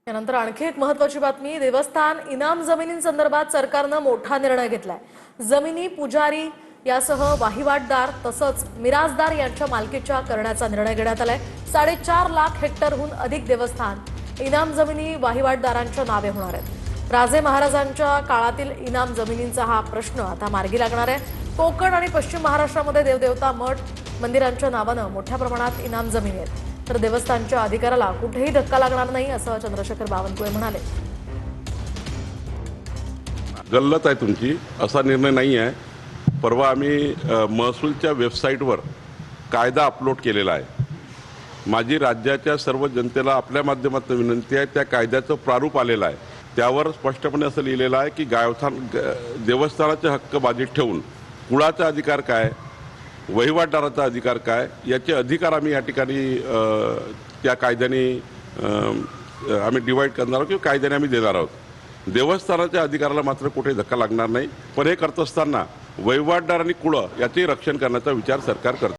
यानंतर आणखी एक महत्त्वाची बातमी। देवस्थान इनाम जमिनींसंदर्भात सरकारने मोठा निर्णय घेतलाय। जमिनी पुजारी यासह वाहिवाटदार तसंच मिराजदार यांच्या मालकीच्या करण्याचा निर्णय घेण्यात आलाय। 4.5 लाख हेक्टरहून अधिक देवस्थान इनाम जमिनी वाहिवाटदारांच्या नावे होणार आहेत। राजे महाराजांच्या काळातील इनाम जमिनींचा हा प्रश्न आता मार्गी लागणार आहे। कोकण आणि पश्चिम महाराष्ट्रामध्ये देवदेवता मठ मंदिरांच्या नावाने मोठ्या प्रमाणात इनाम जमिनी आहेत, तर देवस्थानच्या अधिकाराला कुठेही धक्का लागणार नाही असं चंद्रशेखर बावनकुळे म्हणाले। गल्लत आहे तुमची, असा निर्णय नाही आहे। परवा आम्ही महसूलच्या वेबसाईटवर कायदा अपलोड केलेला आहे। माझी राज्याच्या सर्व जनतेला आपल्या माध्यमातून विनंती आहे, त्या कायद्याचं प्रारूप आलेलं आहे। त्यावर स्पष्टपणे असं लिहिलेलं आहे की देवस्थानाचे हक्क बाजूला ठेवून कुळाचा अधिकार काय, वहिवाटदाराचा अधिकार काय, याचे अधिकार आम्ही या ठिकाणी त्या कायद्याने आम्ही डिवाइड करणार आहोत किंवा कायद्याने आम्ही देणार आहोत। देवस्थानाच्या अधिकाराला मात्र कुठे धक्का लागणार नाही, पण हे करत असताना वहिवाटदार आणि कुळ याचे रक्षण करण्याचा विचार सरकार करते।